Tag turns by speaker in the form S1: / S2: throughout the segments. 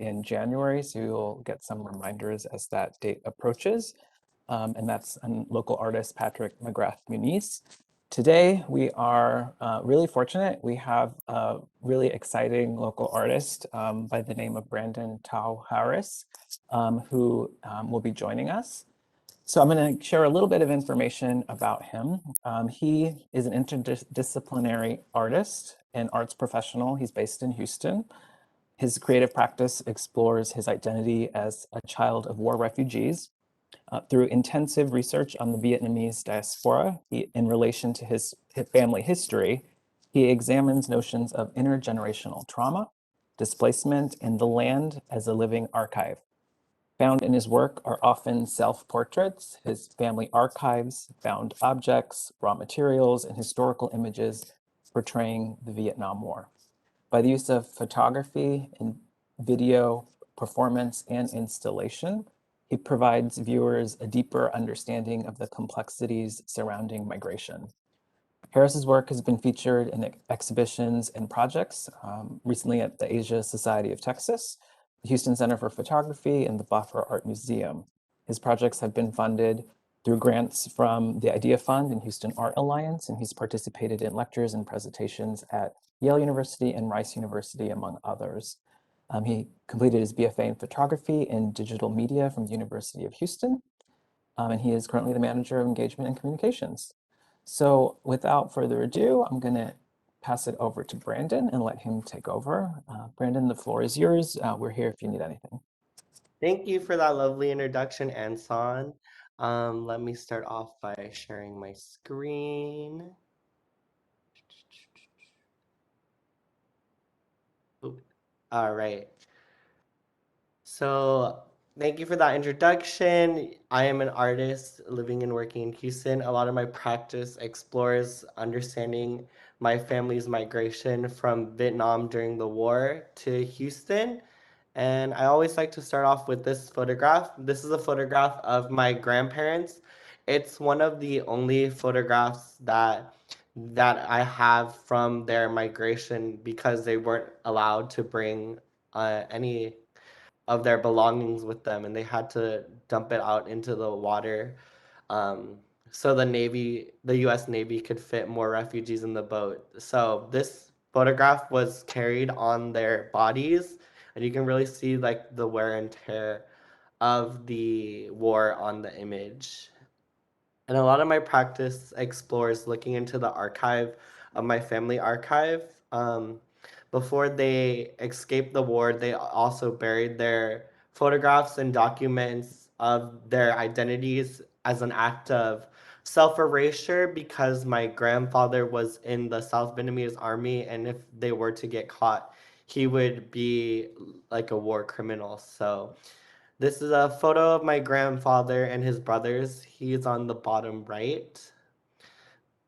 S1: in January, so you'll get some reminders as that date approaches. And that's local artist Patrick McGrath Muniz. Today, we are really fortunate. We have a really exciting local artist by the name of Brandon Tao Harris, who will be joining us. So I'm going to share a little bit of information about him. He is an interdisciplinary artist and arts professional. He's based in Houston. His creative practice explores his identity as a child of war refugees through intensive research on the Vietnamese diaspora in relation to his family history. He examines notions of intergenerational trauma, displacement, and the land as a living archive. Found in his work are often self-portraits, his family archives, found objects, raw materials, and historical images portraying the Vietnam War. By the use of photography and video, performance, and installation, he provides viewers a deeper understanding of the complexities surrounding migration. Harris's work has been featured in exhibitions and projects, recently at the Asia Society of Texas, the Houston Center for Photography, and the Bafra Art Museum. His projects have been funded through grants from the Idea Fund and Houston Art Alliance, and he's participated in lectures and presentations at Yale University and Rice University, among others. He completed his BFA in photography and digital media from the University of Houston, and he is currently the manager of engagement and communications. So without further ado, I'm going to pass it over to Brandon and let him take over. Brandon, the floor is yours. We're here if you need anything.
S2: Thank you for that lovely introduction, Anson. Let me start off by sharing my screen. Oop. All right. So thank you for that introduction. I am an artist living and working in Houston. A lot of my practice explores understanding my family's migration from Vietnam during the war to Houston. And I always like to start off with this photograph. This is a photograph of my grandparents. It's one of the only photographs that I have from their migration because they weren't allowed to bring any of their belongings with them, and they had to dump it out into the water, um, so the U.S. Navy could fit more refugees in the boat. So this photograph was carried on their bodies, and you can really see like the wear and tear of the war on the image. And a lot of my practice explores looking into the archive of my family archive. Before they escaped the war, they also buried their photographs and documents of their identities as an act of self erasure because my grandfather was in the South Vietnamese army, and if they were to get caught, he would be like a war criminal. So this is a photo of my grandfather and his brothers. He's on the bottom right.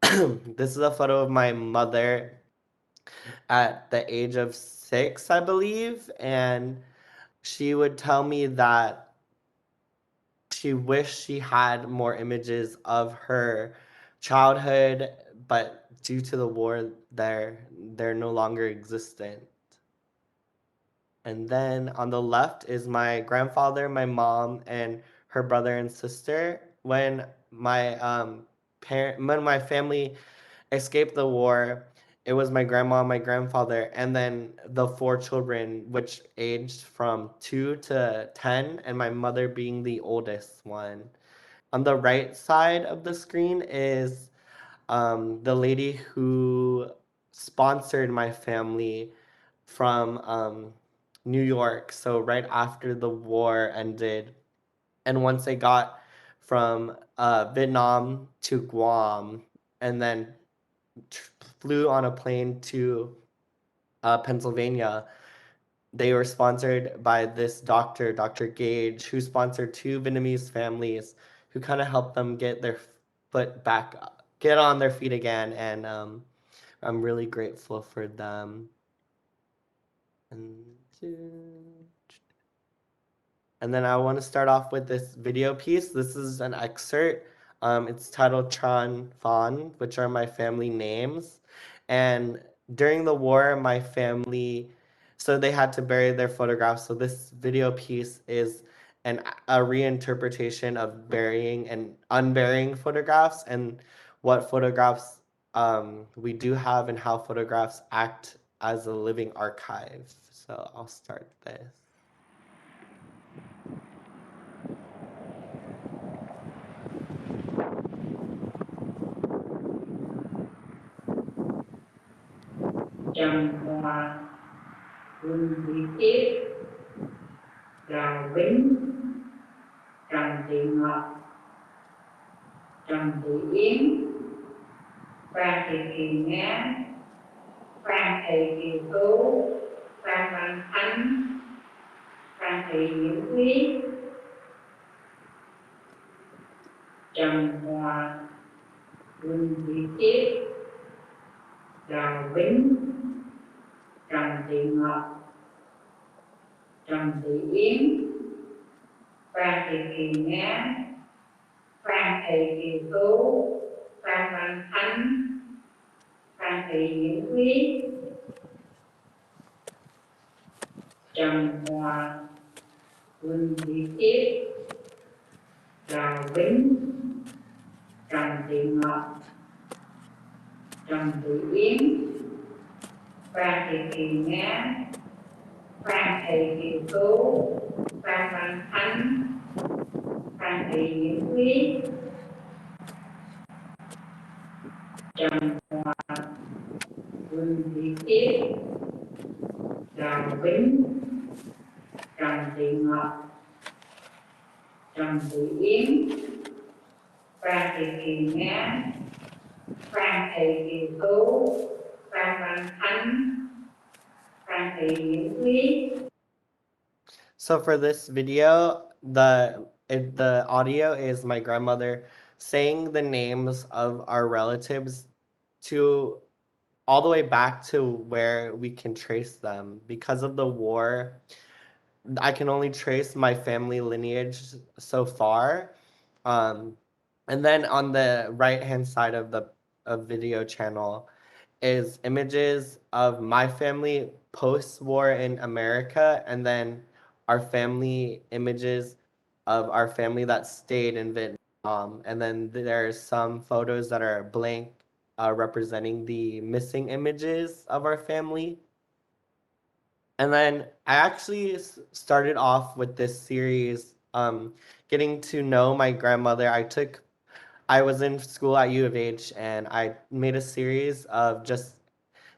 S2: This is a photo of my mother at the age of 6, I believe. And she would tell me that she wished she had more images of her childhood, but due to the war, they're no longer existent. And then on the left is my grandfather, my mom, and her brother and sister. When my family escaped the war, it was my grandma, my grandfather, and then the 4 children, which aged from 2 to 10, and my mother being the oldest one. On the right side of the screen is the lady who sponsored my family from New York. So right after the war ended, and once they got from Vietnam to Guam, and then flew on a plane to Pennsylvania, they were sponsored by this doctor, Dr. Gage, who sponsored 2 Vietnamese families who kind of helped them get their foot back, get on their feet again. And I'm really grateful for them. And And then I want to start off with this video piece. This is an excerpt. It's titled Tran Phan, which are my family names. And during the war, my family so they had to bury their photographs. So this video piece is a reinterpretation of burying and unburying photographs, and what photographs we do have, and how photographs act as a living archive. So I'll start this.
S3: Trồng hoa Huỳnh Thị Tiếp, Đào Bính, Trần Thị Ngọc, Trần Thị Yến, Phan Thị Kỳ Ngá, Phan Thị Kiều Tú, Phan Văn Ánh, Phan Thị Diễm Quý, Trần Hòa, Huỳnh Thị Tiếp, Đào Bính, Trần Thị Ngọc, Trần Thị Yến, Phan Thị Kỳ Ngá, Phan Thị Kiều Tú, Phan Văn Ánh, Phan Thị Diễm Quý, Trần Hòa, Huỳnh Thị Tiếp, Đào Bính, Trần Thị Ngọc, Trần Thị Yến, Phan Thị Kỳ Ngá, Phan Thị Kiều Tú, Phan Văn Ánh, Phan Thị Diễm Quý, Trần Hòa, Huỳnh Thị Tiếp, Đào Bính, Trần Thị Ngọc, Trần Thị Yến, Phan Thị Kỳ Ngá, Phan Thị Kiều Tú, Phan Văn Ánh, Phan Thị Diễm Quý.
S2: So for this video, the audio is my grandmother saying the names of our relatives to all the way back to where we can trace them. Because of the war, I can only trace my family lineage so far. And then on the right-hand side of the video channel is images of my family post-war in America, and then our family images of our family that stayed in Vietnam. And then there's some photos that are blank, representing the missing images of our family. And then I actually started off with this series, getting to know my grandmother. I was in school at U of H, and I made a series of just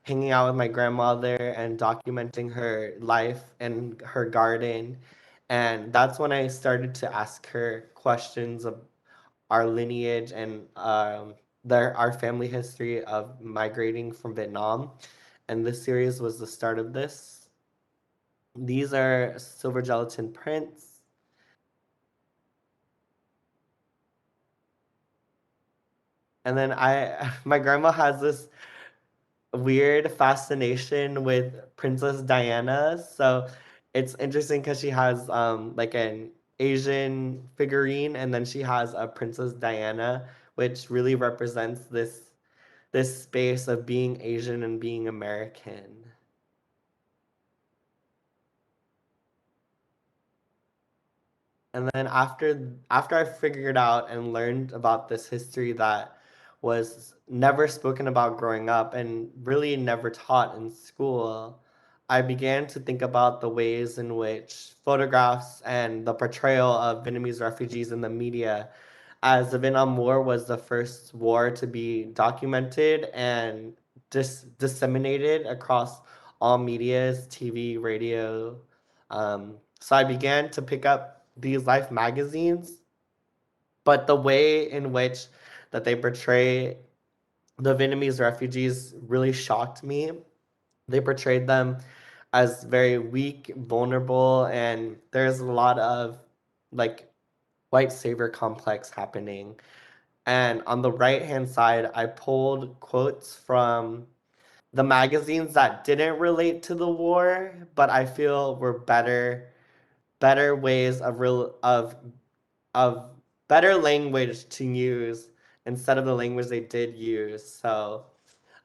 S2: hanging out with my grandmother and documenting her life and her garden. And that's when I started to ask her questions of our lineage and our family history of migrating from Vietnam. And this series was the start of this. These are silver gelatin prints. And then my grandma has this weird fascination with Princess Diana. So it's interesting because she has like an Asian figurine, and then she has a Princess Diana, which really represents this space of being Asian and being American. And then after I figured out and learned about this history that was never spoken about growing up and really never taught in school, I began to think about the ways in which photographs and the portrayal of Vietnamese refugees in the media, as the Vietnam War was the first war to be documented and disseminated across all medias, TV, radio. So I began to pick up these Life magazines, but the way in which that they portray the Vietnamese refugees really shocked me. They portrayed them as very weak, vulnerable, and there's a lot of like white savior complex happening. And on the right hand side, I pulled quotes from the magazines that didn't relate to the war, but I feel were better ways of better language to use instead of the language they did use. So,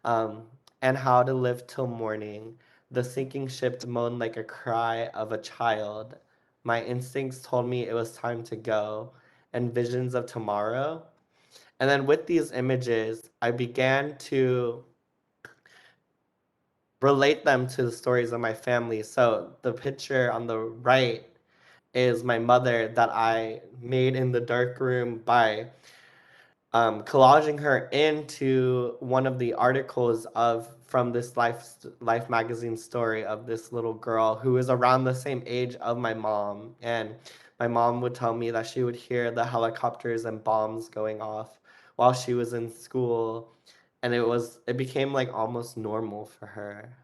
S2: and how to live till morning. The sinking ship moaned like a cry of a child. My instincts told me it was time to go, and visions of tomorrow. And then with these images, I began to relate them to the stories of my family. So the picture on the right is my mother that I made in the dark room by collaging her into one of the articles of from this Life magazine story of this little girl who is around the same age of my mom. And my mom would tell me that she would hear the helicopters and bombs going off while she was in school, and it became like almost normal for her.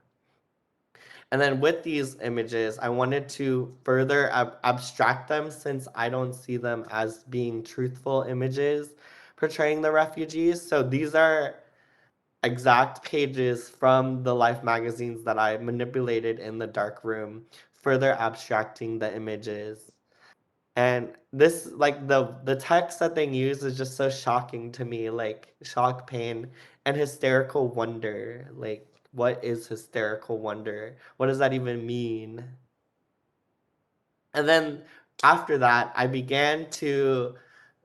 S2: And then with these images, I wanted to further abstract them since I don't see them as being truthful images portraying the refugees. So these are exact pages from the Life magazines that I manipulated in the dark room, further abstracting the images. And this, like the text that they use is just so shocking to me, like shock, pain, and hysterical wonder. Like, what is hysterical wonder? What does that even mean? And then after that, I began to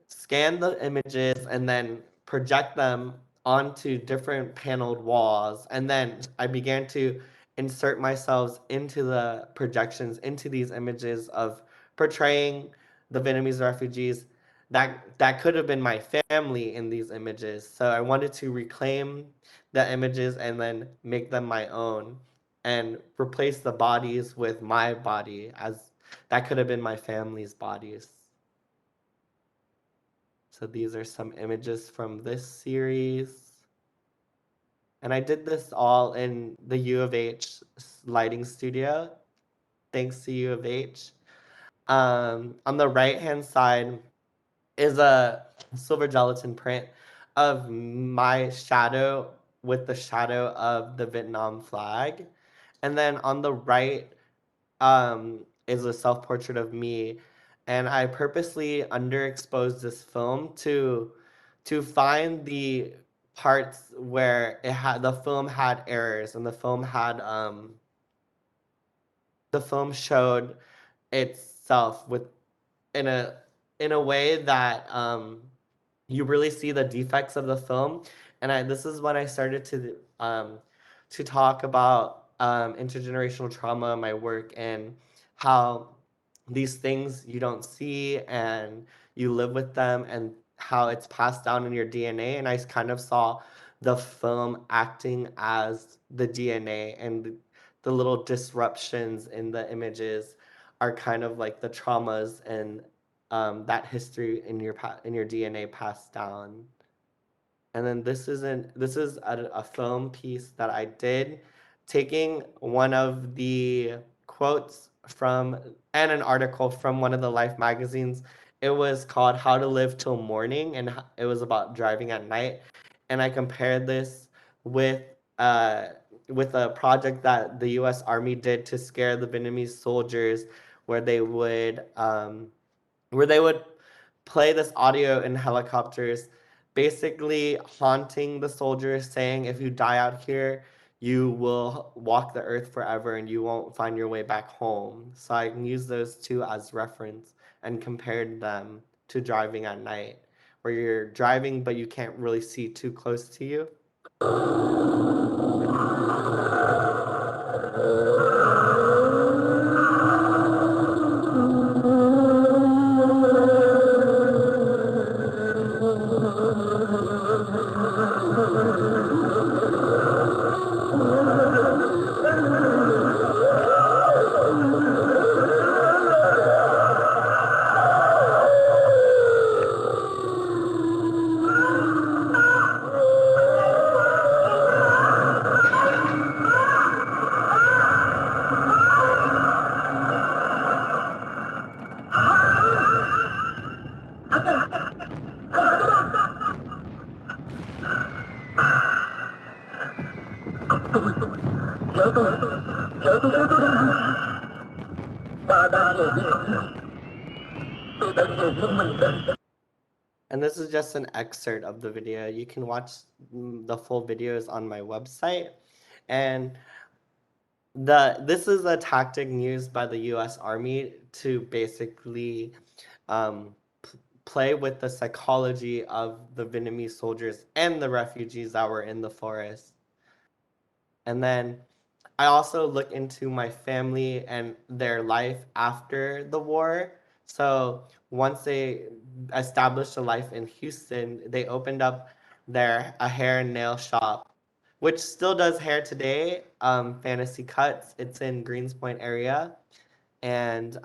S2: scan the images and then project them onto different paneled walls. And then I began to insert myself into the projections, into these images of portraying the Vietnamese refugees that could have been my family in these images. So I wanted to reclaim the images and then make them my own and replace the bodies with my body as that could have been my family's bodies. So these are some images from this series. And I did this all in the U of H lighting studio. Thanks to U of H. On the right hand side is a silver gelatin print of my shadow with the shadow of the Vietnam flag. And then on the right is a self portrait of me, and I purposely underexposed this film to find the parts where the film had errors, and the film showed itself with in a in a way that you really see the defects of the film. And this is when I started to talk about intergenerational trauma in my work and how these things you don't see and you live with them and how it's passed down in your DNA. And I kind of saw the film acting as the DNA, and the little disruptions in the images are kind of like the traumas and that history in your DNA passed down. And then this is a film piece that I did, taking one of the quotes from and an article from one of the Life magazines. It was called "How to Live Till Morning," and it was about driving at night. And I compared this with uh, with a project that the U.S. Army did to scare the Vietnamese soldiers, where they would play this audio in helicopters, basically haunting the soldiers, saying, if you die out here, you will walk the earth forever and you won't find your way back home. So I can use those two as reference and compared them to driving at night, where you're driving but you can't really see too close to you. And this is just an excerpt of the video. You can watch the full videos on my website. And This is a tactic used by the U.S. Army to basically play with the psychology of the Vietnamese soldiers and the refugees that were in the forest. And then I also look into my family and their life after the war. So once they established a life in Houston, they opened up a hair and nail shop, which still does hair today. Fantasy Cuts. It's in Greenspoint area, and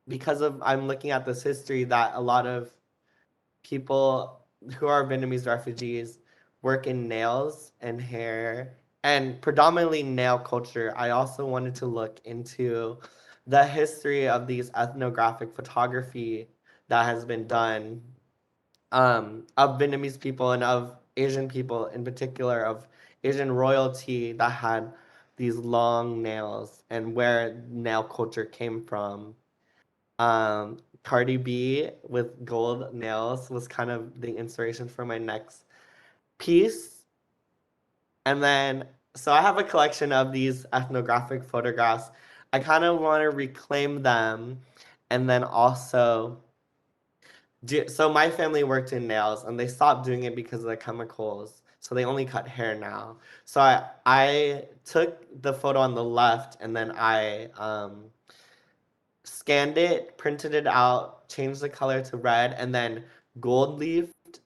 S2: because of I'm looking at this history that a lot of people who are Vietnamese refugees work in nails and hair and predominantly nail culture. I also wanted to look into the history of these ethnographic photography that has been done of Vietnamese people and of Asian people in particular, of Asian royalty that had these long nails and where nail culture came from. Cardi B with gold nails was kind of the inspiration for my next piece. And then, so I have a collection of these ethnographic photographs. I kind of want to reclaim them and then also so my family worked in nails and they stopped doing it because of the chemicals. So they only cut hair now. So I took the photo on the left and then I scanned it, printed it out, changed the color to red, and then gold leafed,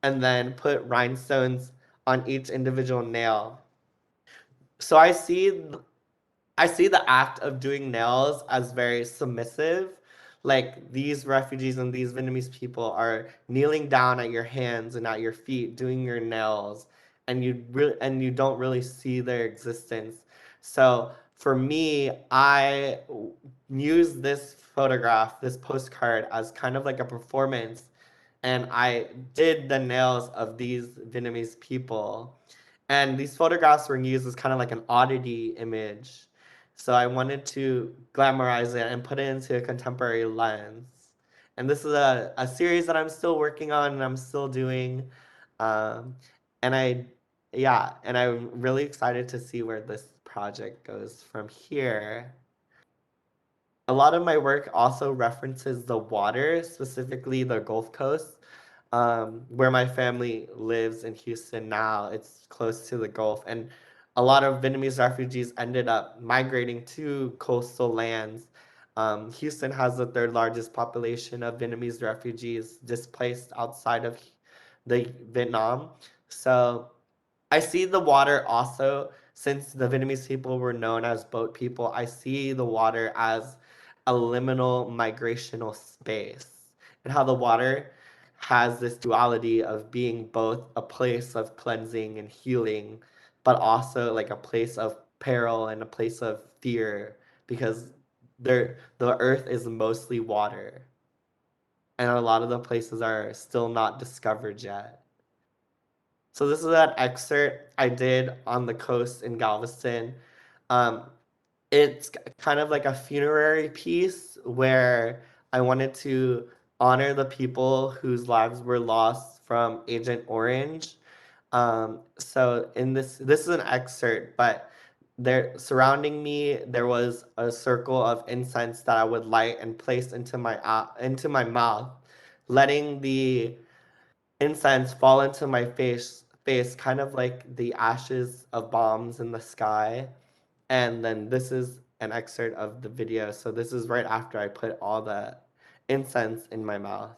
S2: and then put rhinestones on each individual nail. So I see the act of doing nails as very submissive. Like these refugees and these Vietnamese people are kneeling down at your hands and at your feet doing your nails, and you don't really see their existence. So for me, I use this photograph, this postcard, as kind of like a performance, and I did the nails of these Vietnamese people. And these photographs were used as kind of like an oddity image. So I wanted to glamorize it and put it into a contemporary lens. And this is a series that I'm still working on and I'm still doing. Um, and and I'm really excited to see where this project goes from here. A lot of my work also references the water, specifically the Gulf Coast, where my family lives in Houston now. It's close to the Gulf, and a lot of Vietnamese refugees ended up migrating to coastal lands. Houston has the third largest population of Vietnamese refugees displaced outside of the Vietnam. So I see the water also, since the Vietnamese people were known as boat people, I see the water as a liminal migrational space, and how the water has this duality of being both a place of cleansing and healing, but also like a place of peril and a place of fear, because the earth is mostly water, and a lot of the places are still not discovered yet. So this is an excerpt I did on the coast in Galveston. Um, it's kind of like a funerary piece where I wanted to honor the people whose lives were lost from Agent Orange. So in this is an excerpt, but there surrounding me there was a circle of incense that I would light and place into my mouth, letting the incense fall into my face kind of like the ashes of bombs in the sky. And then this is an excerpt of the video, so this is right after I put all the incense in my mouth.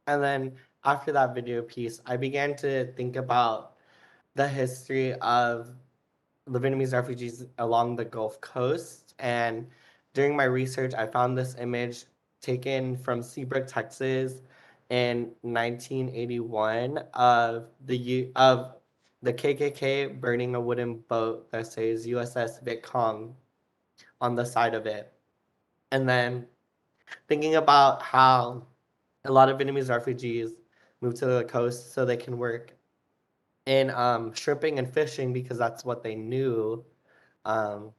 S2: And then after that video piece, I began to think about the history of the Vietnamese refugees along the Gulf Coast. And during my research, I found this image taken from Seabrook, Texas, in 1981 of the KKK burning a wooden boat that says USS Viet Cong on the side of it. And then thinking about how a lot of Vietnamese refugees move to the coast so they can work in shrimping and fishing because that's what they knew. Um,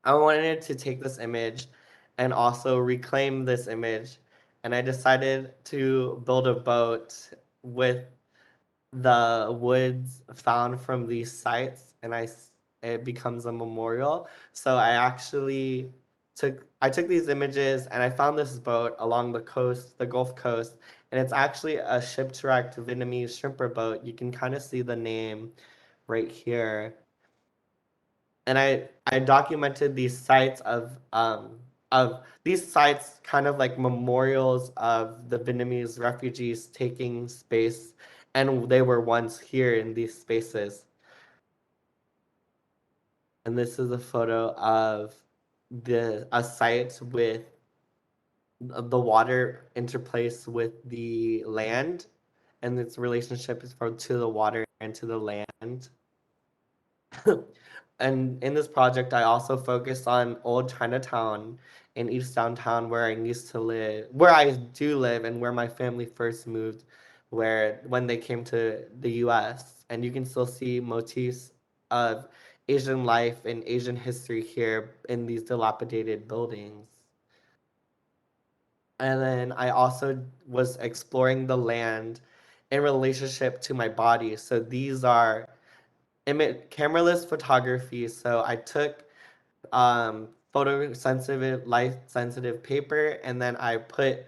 S2: I wanted to take this image and also reclaim this image, and I decided to build a boat with the woods found from these sites, and it becomes a memorial. So I took these images and I found this boat along the coast, the Gulf Coast, and it's actually a shipwrecked Vietnamese shrimper boat. You can kind of see the name right here. And I documented these sites of these sites kind of like memorials of the Vietnamese refugees taking space, and they were once here in these spaces. And this is a photo of a site with the water interplays with the land, and its relationship is from to the water and to the land. And in this project, I also focused on old Chinatown in East Downtown, where I used to live, where I do live, and where my family first moved, where when they came to the U.S. And you can still see motifs of Asian life and Asian history here in these dilapidated buildings. And then I also was exploring the land in relationship to my body. So these are cameraless photography. So I took photo sensitive, light sensitive paper, and then I put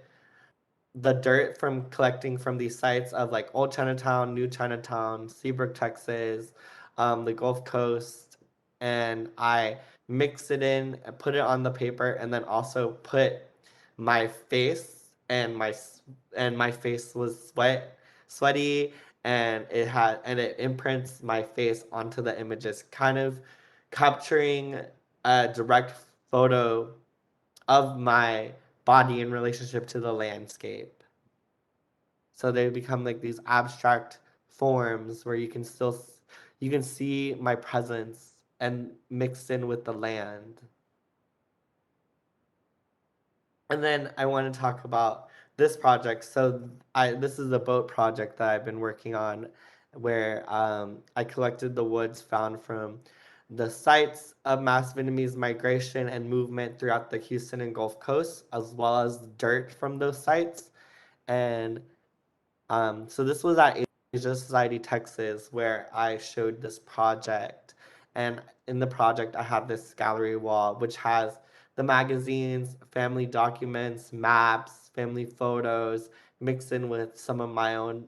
S2: the dirt from collecting from these sites of like Old Chinatown, New Chinatown, Seabrook, Texas, the Gulf Coast, and I mix it in and put it on the paper, and then also put my face and my face was sweaty, and it imprints my face onto the images, kind of capturing a direct photo of my body in relationship to the landscape. So they become like these abstract forms where you can see my presence and mixed in with the land. And then I want to talk about this project. So this is a boat project that I've been working on, where I collected the woods found from the sites of mass Vietnamese migration and movement throughout the Houston and Gulf Coast, as well as dirt from those sites. And so this was at Asia Society, Texas, where I showed this project. And in the project, I have this gallery wall, which has the magazines, family documents, maps, family photos, mixed in with some of my own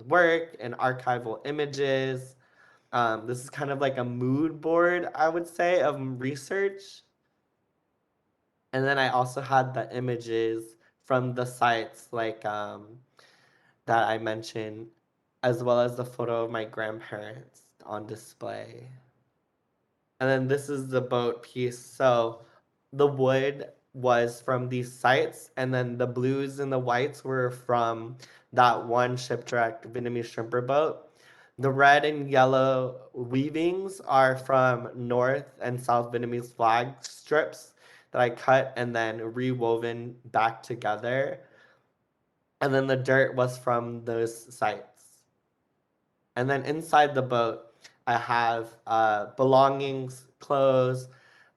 S2: work and archival images. This is kind of like a mood board, I would say, of research. And then I also had the images from the sites like that I mentioned, as well as the photo of my grandparents on display. And then this is the boat piece. So the wood was from these sites, and then the blues and the whites were from that one shipwrecked Vietnamese shrimper boat. The red and yellow weavings are from North and South Vietnamese flag strips that I cut and then rewoven back together. And then the dirt was from those sites. And then inside the boat, I have belongings, clothes,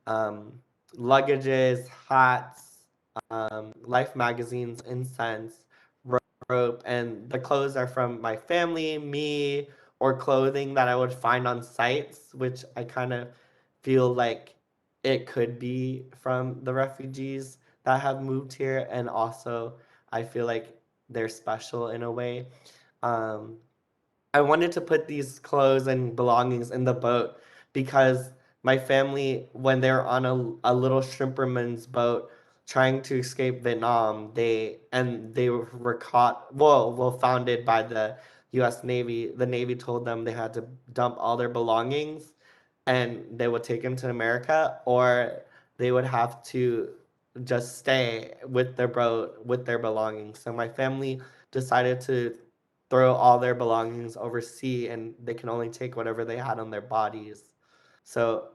S2: um, luggages, hats, life magazines, incense, rope, and the clothes are from my family, me, or clothing that I would find on sites, which I kind of feel like it could be from the refugees that have moved here, and also I feel like they're special in a way. Um, I wanted to put these clothes and belongings in the boat because my family, when they're on a little shrimperman's boat, trying to escape Vietnam. They were caught. Founded by the U.S. Navy. The Navy told them they had to dump all their belongings, and they would take them to America, or they would have to just stay with their boat with their belongings. So my family decided to throw all their belongings overseas, and they can only take whatever they had on their bodies. So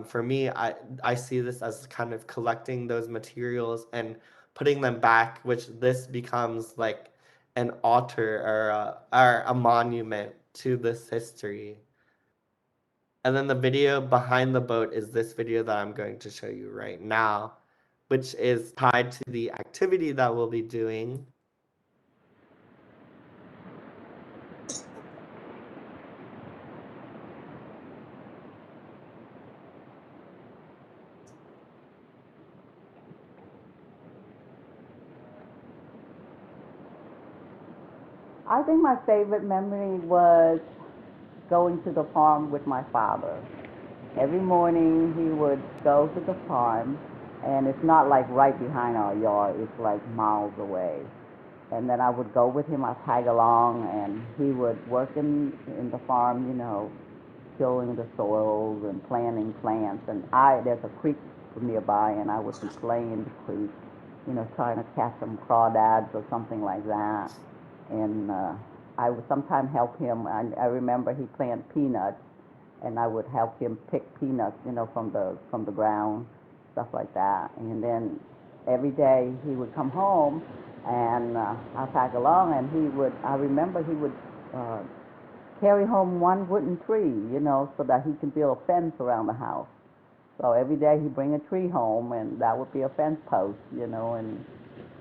S2: for me, I see this as kind of collecting those materials and putting them back, which this becomes like an altar or a monument to this history. And then the video behind the boat is this video that I'm going to show you right now, which is tied to the activity that we'll be doing.
S4: I think my favorite memory was going to the farm with my father. Every morning he would go to the farm, and it's not like right behind our yard, it's like miles away. And then I would go with him, I'd tag along, and he would work in the farm, tilling the soils and planting plants. And there's a creek nearby, and I would be playing in the creek, trying to catch some crawdads or something like that. And I would sometimes help him. I remember he planted peanuts, and I would help him pick peanuts, from the ground, stuff like that. And then every day he would come home, and I'd tag along, and I remember he would carry home one wooden tree, so that he can build a fence around the house. So every day he'd bring a tree home, and that would be a fence post, and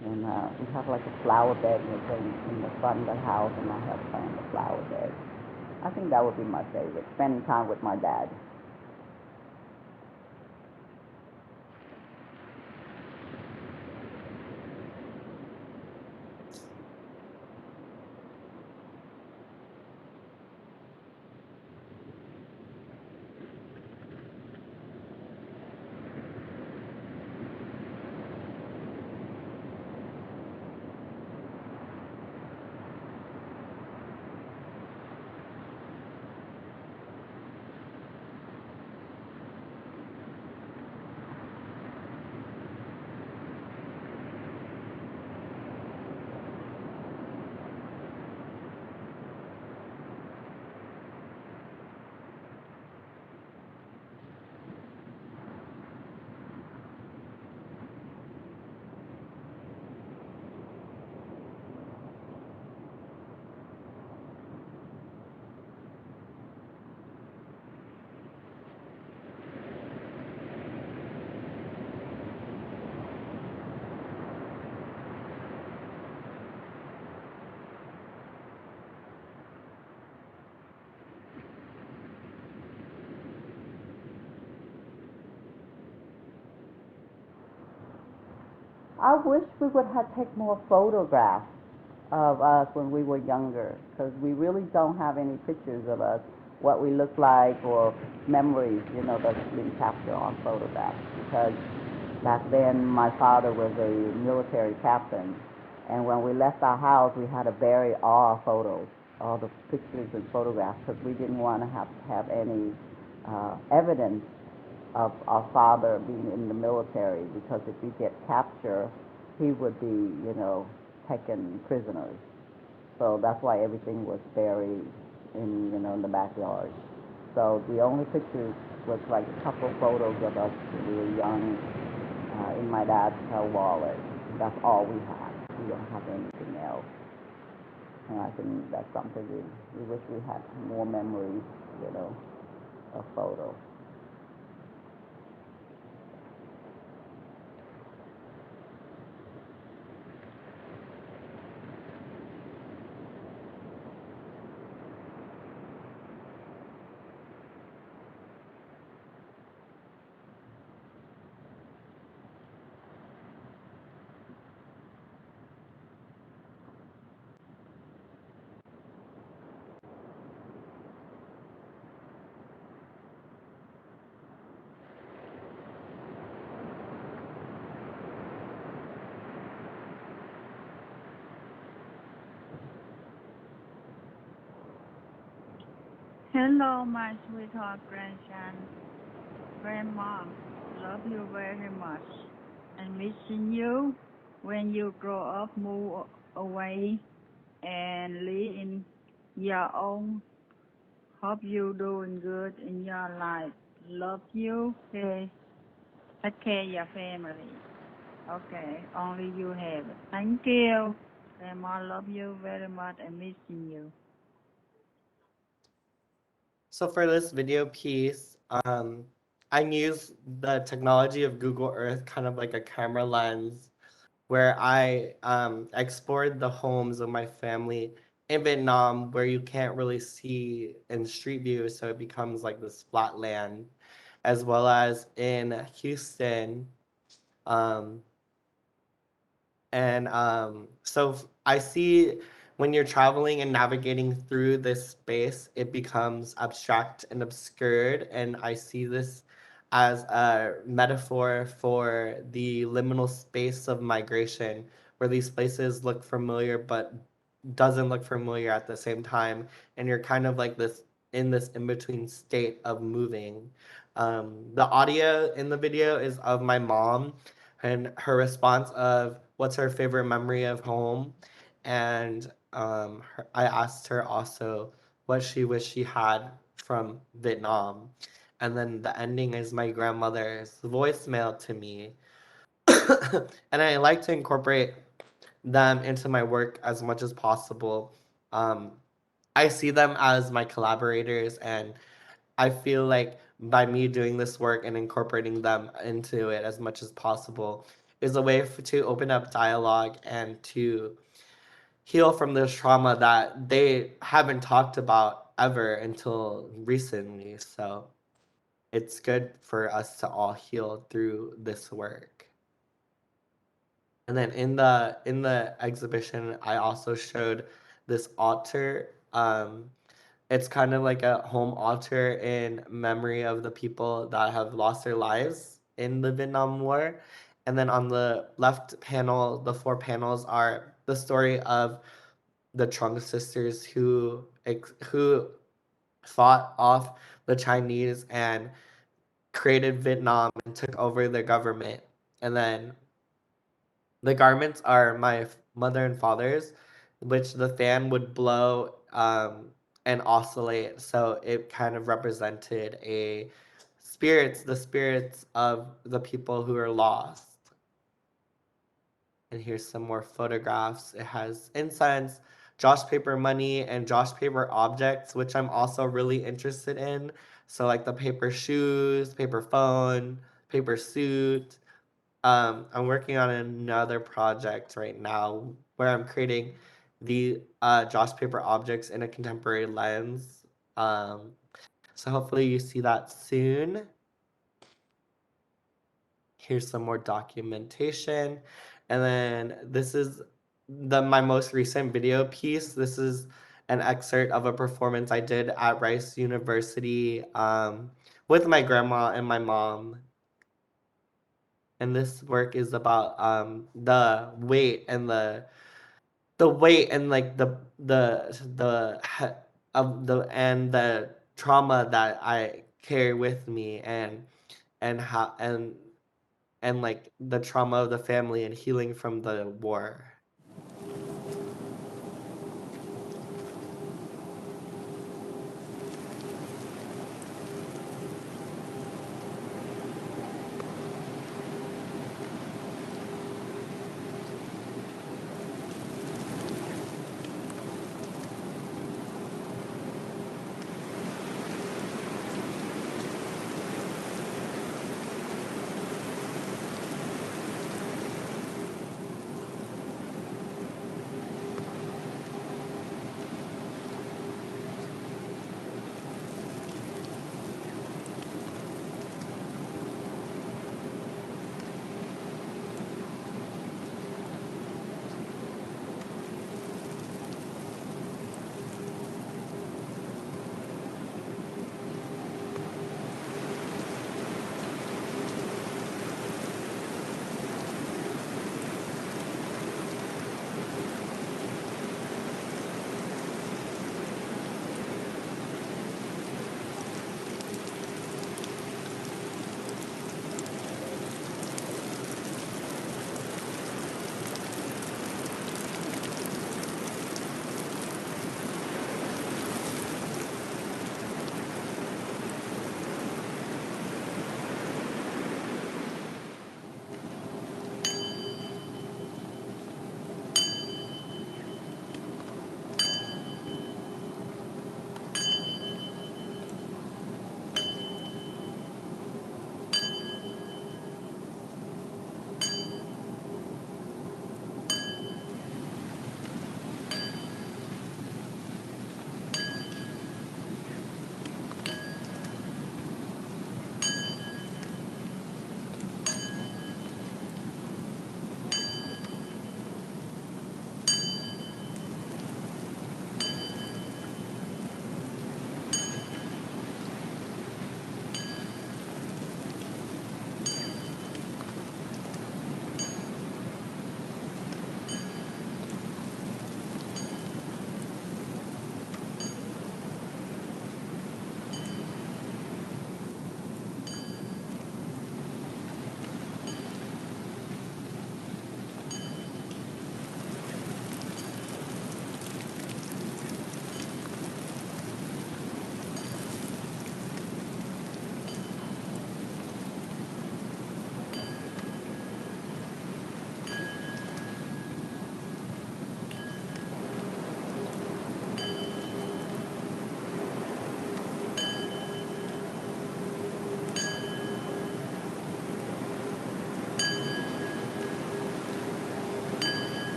S4: we have like a flower bed in the front of the house, and I help plant the flower bed. I think that would be my favorite, spending time with my dad. I wish we would have taken more photographs of us when we were younger, because we really don't have any pictures of us, what we look like, or memories, that's been captured on photographs. Because back then, my father was a military captain, and when we left our house, we had to bury all our photos, all the pictures and photographs, because we didn't want to have any evidence of our father being in the military, because if we get captured, he would be, taken prisoners. So that's why everything was buried in the backyard. So the only pictures was like a couple photos of us when we were young in my dad's wallet. That's all we had. We don't have anything else. And I think that's something we wish we had more memories, of photos.
S5: Hello, my sweetheart grandson. Grandma, love you very much and missing you. When you grow up, move away and live in your own. Hope you doing good in your life. Love you. Okay. Take care of your family. Okay. Only you have it. Thank you. Grandma, love you very much and missing you.
S2: So for this video piece, I use the technology of Google Earth kind of like a camera lens where I explored the homes of my family in Vietnam where you can't really see in street view, so it becomes like this flat land, as well as in Houston. Um, and I see when you're traveling and navigating through this space, it becomes abstract and obscured. And I see this as a metaphor for the liminal space of migration, where these places look familiar but doesn't look familiar at the same time. And you're kind of like this in this in-between state of moving. The audio in the video is of my mom and her response of what's her favorite memory of home. And I asked her also what she wished she had from Vietnam. And then the ending is my grandmother's voicemail to me. And I like to incorporate them into my work as much as possible. Um, I see them as my collaborators, and I feel like by me doing this work and incorporating them into it as much as possible is a way to open up dialogue and to heal from this trauma that they haven't talked about ever until recently. So it's good for us to all heal through this work. And then in the exhibition, I also showed this altar. It's kind of like a home altar in memory of the people that have lost their lives in the Vietnam War. And then on the left panel, the four panels are the story of the Trung sisters who fought off the Chinese and created Vietnam and took over the government. And then the garments are my mother and father's, which the fan would blow and oscillate. So it kind of represented the spirits of the people who are lost. And here's some more photographs. It has incense, Josh paper money, and Josh paper objects, which I'm also really interested in. So like the paper shoes, paper phone, paper suit. I'm working on another project right now where I'm creating the Josh paper objects in a contemporary lens. So hopefully you see that soon. Here's some more documentation. And then this is my most recent video piece. This is an excerpt of a performance I did at Rice University with my grandma and my mom. And this work is about the weight and like the trauma that I carry with me and how and like the trauma of the family and healing from the war.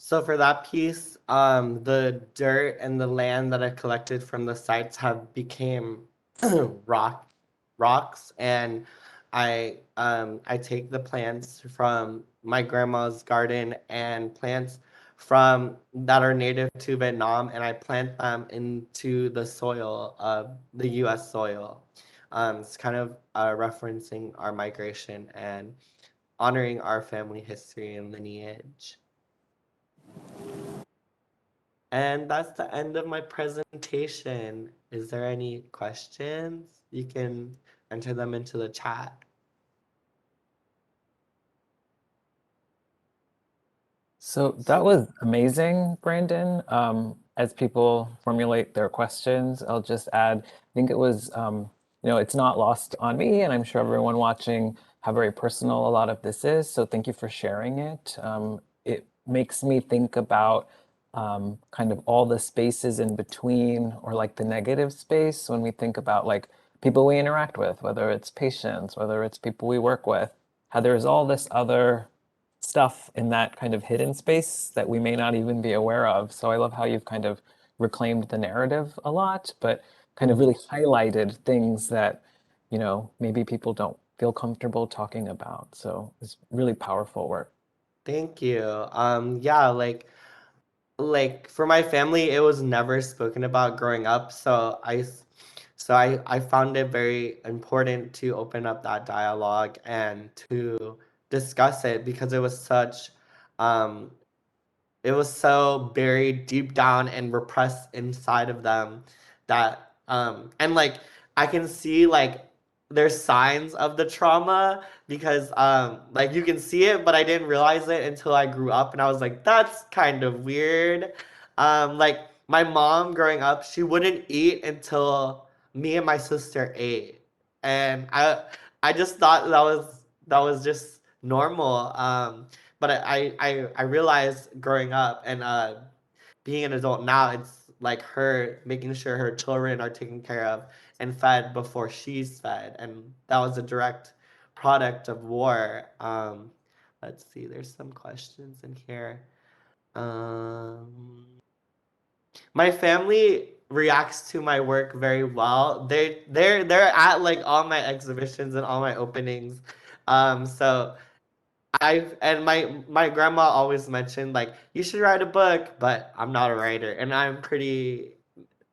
S2: So for that piece, the dirt and the land that I collected from the sites have became rocks, and I take the plants from my grandma's garden and plants from that are native to Vietnam, and I plant them into the soil of the U.S. soil. It's kind of referencing our migration and honoring our family history and lineage. And that's the end of my presentation. Is there any questions? You can enter them into the chat.
S1: So that was amazing, Brandon. As people formulate their questions, I'll just add, I think it was, it's not lost on me, and I'm sure everyone watching how very personal a lot of this is. So thank you for sharing it. It makes me think about kind of all the spaces in between, or like the negative space when we think about like people we interact with, whether it's patients, whether it's people we work with, how there's all this other stuff in that kind of hidden space that we may not even be aware of. So I love how you've kind of reclaimed the narrative a lot, but kind of really highlighted things that, maybe people don't feel comfortable talking about. So it's really powerful work.
S2: Thank you. Yeah, like for my family, it was never spoken about growing up. So I found it very important to open up that dialogue and to discuss it because um, it was so buried deep down and repressed inside of them that and like I can see like there's signs of the trauma because like you can see it, but I didn't realize it until I grew up and I was like, that's kind of weird. Like my mom growing up, she wouldn't eat until me and my sister ate. And I just thought that was just normal. But I realized growing up and being an adult now, it's like her making sure her children are taken care of and fed before she's fed, and that was a direct product of war. Let's see, there's some questions in here. Um, my family reacts to my work very well. They're at like all my exhibitions and all my openings. So and my grandma always mentioned like you should write a book, but I'm not a writer and I'm pretty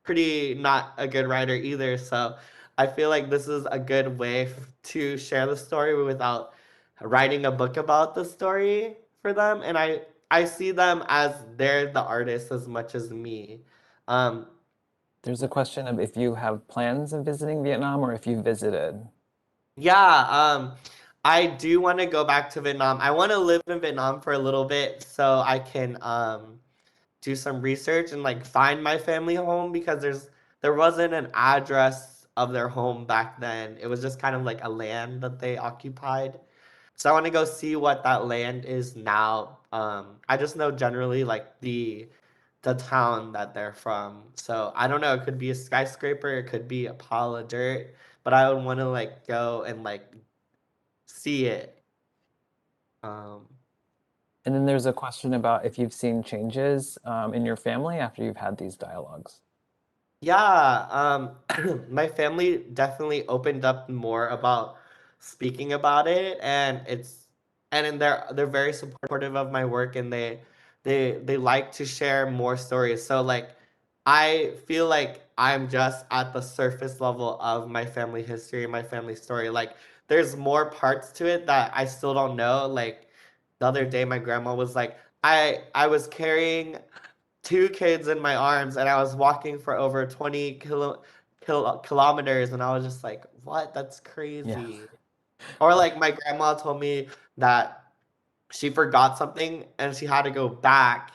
S2: not a good writer either. So I feel like this is a good way to share the story without writing a book about the story for them. And I see them as they're the artists as much as me. Um,
S1: There's a question of if you have plans of visiting Vietnam or if you visited.
S2: Yeah, I do want to go back to Vietnam. I want to live in Vietnam for a little bit so I can do some research and like find my family home because there wasn't an address of their home back then. It was just kind of like a land that they occupied. So I want to go see what that land is now. I just know generally like the town that they're from. So I don't know, it could be a skyscraper, it could be a pile of dirt, but I would want to like go and like see it. Um,
S1: And then there's a question about if you've seen changes in your family after you've had these dialogues.
S2: Yeah, my family definitely opened up more about speaking about it, and they're very supportive of my work, and they like to share more stories. So like, I feel like I'm just at the surface level of my family history, my family story. Like, there's more parts to it that I still don't know. Like the other day, my grandma was like, I was carrying two kids in my arms and I was walking for over 20 kilometers and I was just like, what? That's
S1: Yeah.
S2: crazy. Or like my grandma told me that she forgot something and she had to go back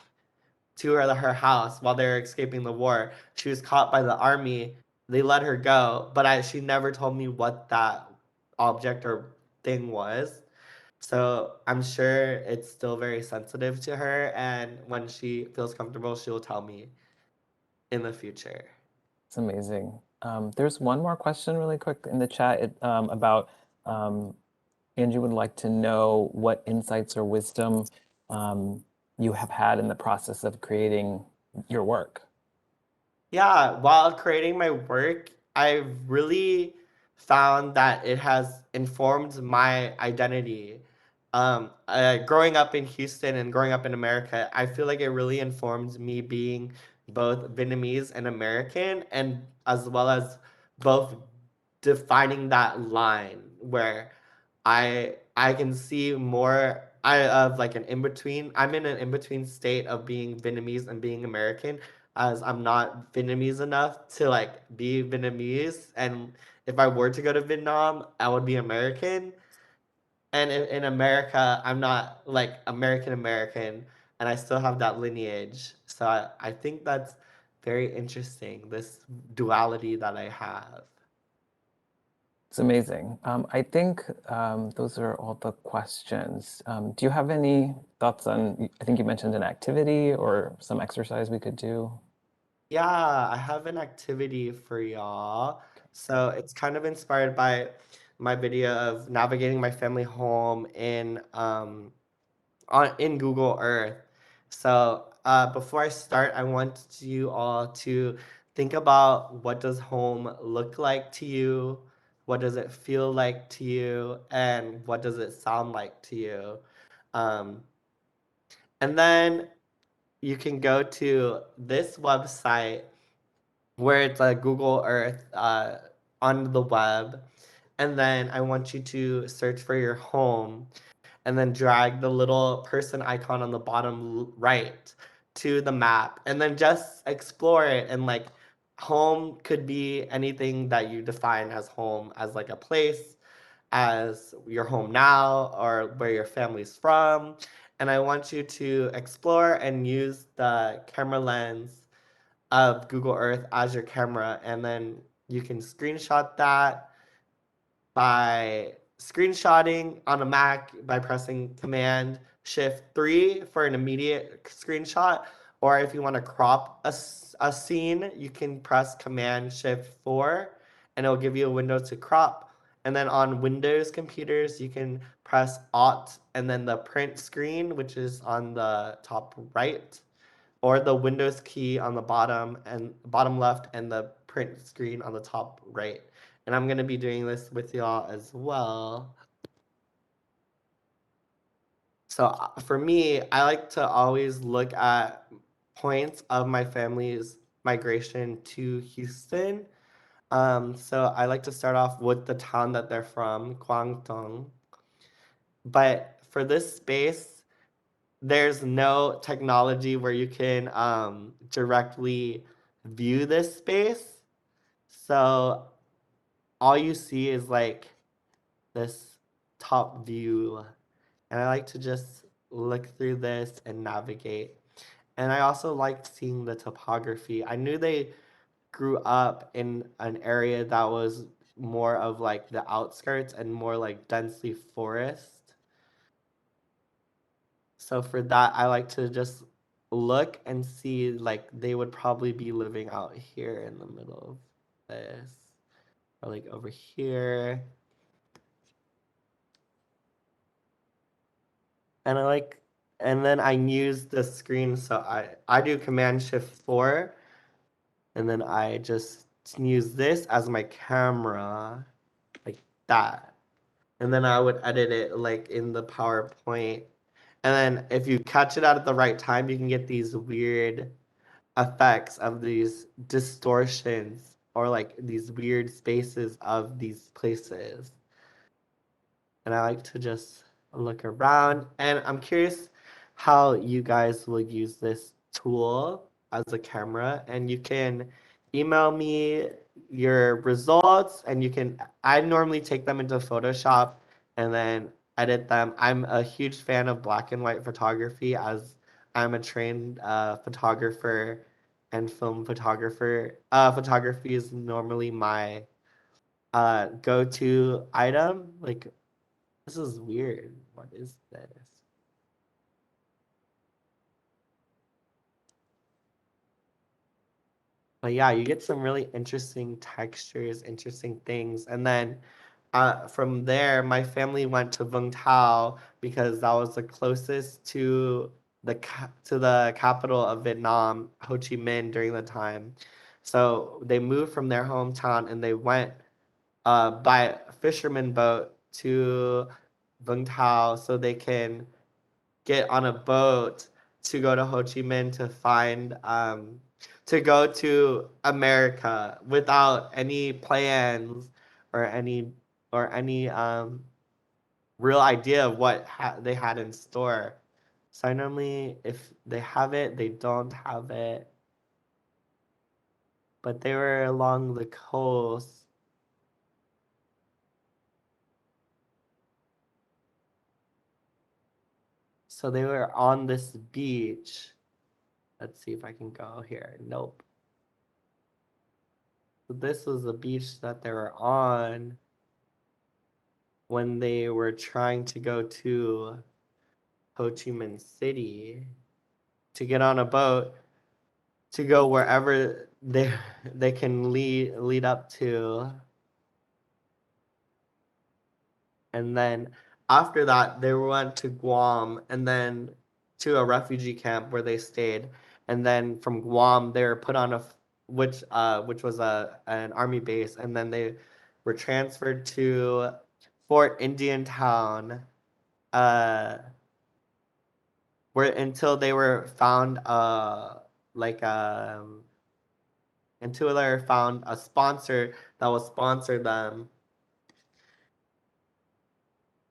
S2: to her house while they were escaping the war. She was caught by the army. They let her go, but she never told me what that object or thing was. So I'm sure it's still very sensitive to her, and when she feels comfortable, she will tell me in the future.
S1: It's amazing. There's one more question really quick in the chat about um, Angie would like to know what insights or wisdom um, you have had in the process of creating your work?
S2: Yeah, while creating my work, I've really found that it has informed my identity. Growing up in Houston and growing up in America, I feel like it really informed me being both Vietnamese and American, and as well as both defining that line where I can see more of like an in between. I'm in an in between state of being Vietnamese and being American, as I'm not Vietnamese enough to like be Vietnamese. And if I were to go to Vietnam, I would be American. And in America, I'm not like American American, and I still have that lineage. So I think that's very interesting, this duality that I have.
S1: It's amazing. I think those are all the questions. Do you have any thoughts on, I think you mentioned an activity or some exercise we could do?
S2: Yeah, I have an activity for y'all. So it's kind of inspired by my video of navigating my family home in Google Earth. So before I start, I want you all to think about, what does home look like to you? What does it feel like to you? And what does it sound like to you? Um, and then you can go to this website where it's a Google Earth on the web. And then I want you to search for your home, and then drag the little person icon on the bottom right to the map, and then just explore it. And like, home could be anything that you define as home, as like a place, as your home now, or where your family's from. And I want you to explore and use the camera lens of Google Earth as your camera, and then you can screenshot that by screenshotting on a Mac by pressing Command Shift 3 for an immediate screenshot. Or if you want to crop a scene, you can press Command Shift 4 and it'll give you a window to crop. And then on Windows computers, you can press Alt and then the print screen, which is on the top right, or the Windows key on the bottom left, and the print screen on the top right. And I'm going to be doing this with y'all as well. So for me, I like to always look at points of my family's migration to Houston. So I like to start off with the town that they're from, Guangdong. But for this space, there's no technology where you can directly view this space. So all you see is like this top view. And I like to just look through this and navigate. And I also liked seeing the topography. I knew they grew up in an area that was more of like the outskirts and more like densely forest. So for that, I like to just look and see, like, they would probably be living out here in the middle of this, or like over here. And and then I use the screen. So I do Command Shift 4, and then I just use this as my camera, like that. And then I would edit it like in the PowerPoint. And then if you catch it out at the right time, you can get these weird effects of these distortions, or like these weird spaces of these places. And I like to just look around. And I'm curious how you guys will use this tool as a camera. And you can email me your results, and I normally take them into Photoshop and then edit them. I'm a huge fan of black and white photography, as I'm a trained photographer and film photographer. Photography is normally my go-to item. Like, this is weird. What is this? But yeah, you get some really interesting textures, interesting things. And then from there, my family went to Vung Tau because that was the closest to to the capital of Vietnam, Ho Chi Minh, during the time. So they moved from their hometown and they went by fisherman boat to Vung Tau so they can get on a boat to go to Ho Chi Minh to find to go to America without any plans or any real idea of what they had in store. So normally, if they have it, they don't have it. But they were along the coast. So they were on this beach. Let's see if I can go here. Nope. So this was the beach that they were on when they were trying to go to Ho Chi Minh City to get on a boat to go wherever they can lead up to. And then after that, they went to Guam and then to a refugee camp where they stayed. And then from Guam, they were put on which was an army base, and then they were transferred to Fort Indian Town, where until they were found like until they were found a sponsor that will sponsor them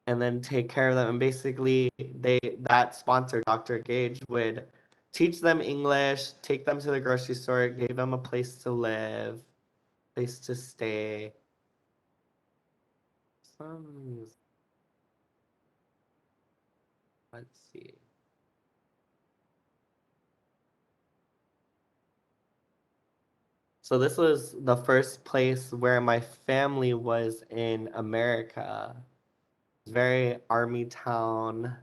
S2: and then take care of them. And basically, that sponsor, Dr. Gage, would teach them English, take them to the grocery store, gave them a place to live, place to stay. Let's see. So this was the first place where my family was in America. Very army town.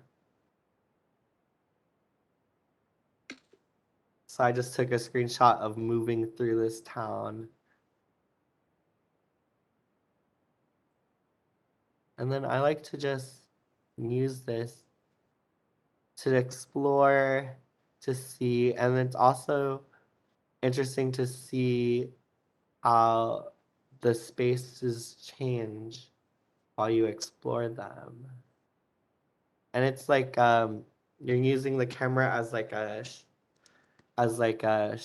S2: So I just took a screenshot of moving through this town. And then I like to just use this to explore, to see, and it's also interesting to see how the spaces change while you explore them. And it's like you're using the camera as like a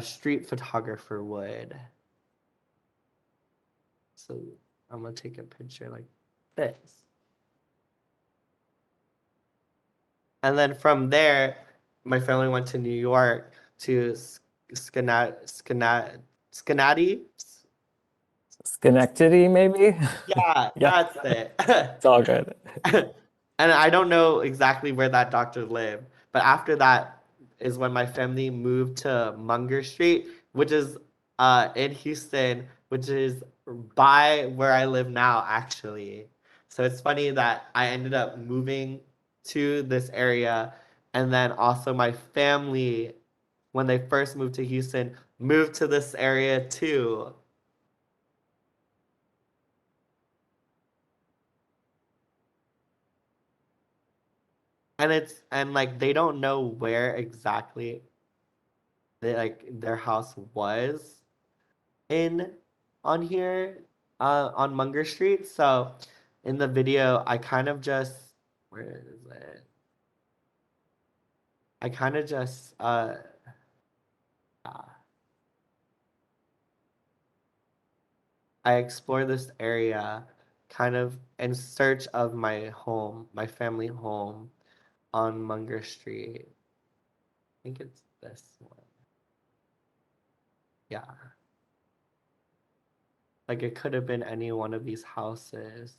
S2: street photographer would. So I'm gonna take a picture like this. And then from there, my family went to New York to Scanati.
S1: Schenectady, maybe?
S2: Yeah,
S1: Yeah,
S2: that's it.
S1: it's all good.
S2: And I don't know exactly where that doctor lived, but after that is when my family moved to Munger Street, which is in Houston, which is by where I live now, actually. So it's funny that I ended up moving to this area, and then also my family, when they first moved to Houston, moved to this area too. And like they don't know where exactly their house was in on here on Munger Street. So in the video I kind of just where is it? I kind of just uh, I explore this area kind of in search of my home, my family home on Munger Street. I think it's this one. Yeah. Like it could have been any one of these houses.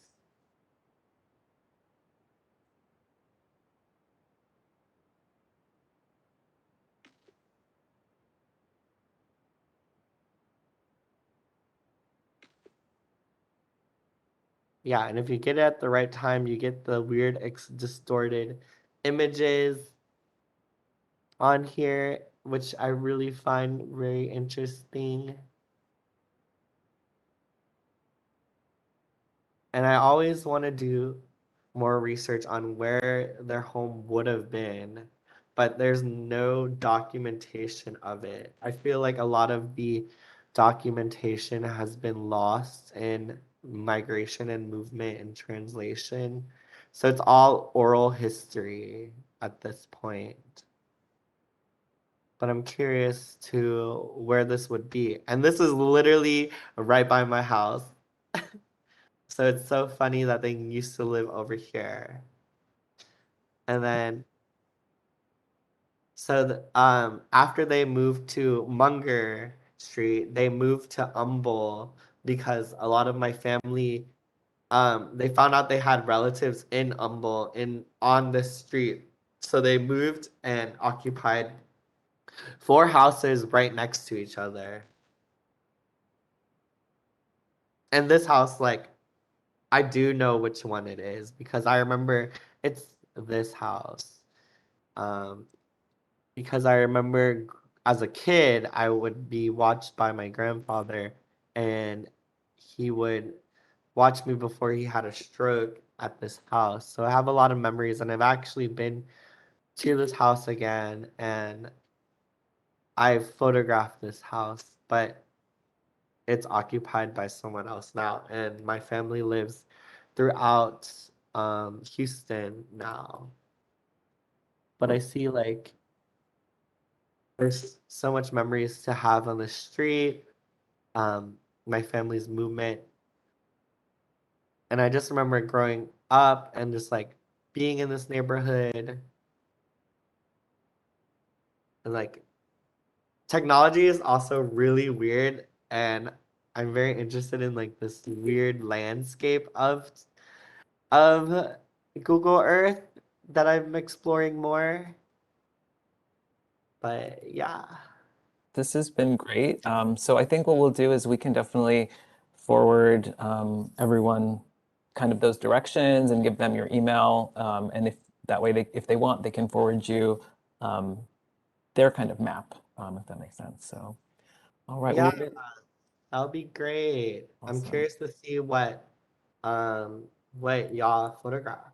S2: Yeah, and if you get it at the right time, you get the weird distorted images on here, which I really find very interesting. And I always want to do more research on where their home would have been but there's no documentation of it. I feel like a lot of the documentation has been lost in migration and movement and translation. So it's all oral history at this point. But I'm curious to where this would be. And this is literally right by my house. So it's so funny that they used to live over here. And then after they moved to Munger Street, they moved to Humble because a lot of my family they found out they had relatives in Humble on this street. So they moved and occupied 4 houses right next to each other. And this house, like, I do know which one it is because I remember it's this house. Um, because I remember as a kid, I would be watched by my grandfather, and he would watch me before he had a stroke at this house. So I have a lot of memories, and I've actually been to this house again, and I've photographed this house, but it's occupied by someone else now, and my family lives throughout Houston now. But I see like there's so much memories to have on the street, my family's movement, and I just remember growing up and just like being in this neighborhood, and like technology is also really weird, and I'm very interested in like this weird landscape of Google Earth that I'm exploring more. But yeah.
S1: This has been great. So I think what we'll do is we can definitely forward everyone kind of those directions and give them your email. And if that way, if they want, they can forward you their kind of map, if that makes sense. So, all right.
S2: Yeah,
S1: Well,
S2: that'll be great. I'm
S1: awesome.
S2: curious to see what y'all photograph.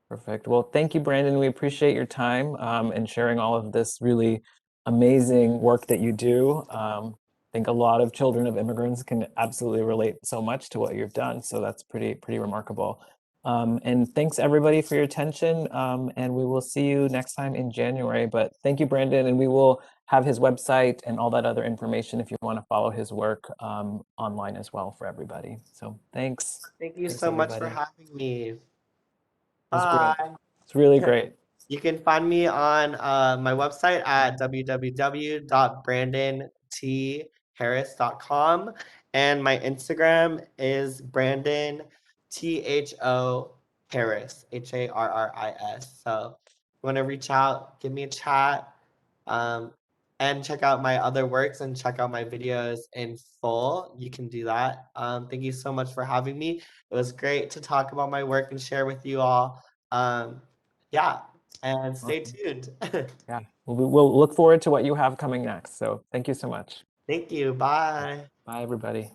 S1: Perfect. Well, thank you, Brandon. We appreciate your time and sharing all of this really amazing work that you do. I think a lot of children of immigrants can absolutely relate so much to what you've done. So that's pretty remarkable. And thanks everybody for your attention. And we will see you next time in January. But thank you, Brandon. And we will have his website and all that other information if you want to follow his work online as well for everybody. So thanks.
S2: Thank you
S1: Thanks,
S2: so much for
S1: everybody.
S2: having me.
S1: It was great.
S2: Bye.
S1: It's really great.
S2: You can find me on my website at www.brandonharris.com, and my Instagram is Brandon Harris, Harris. So if you want to reach out, give me a chat, and check out my other works and check out my videos in full. You can do that. Thank you so much for having me. It was great to talk about my work and share with you all. Yeah. And stay
S1: Awesome.
S2: tuned.
S1: Yeah, we'll look forward to what you have coming next. So thank you so much.
S2: Thank you. Bye.
S1: Bye, everybody.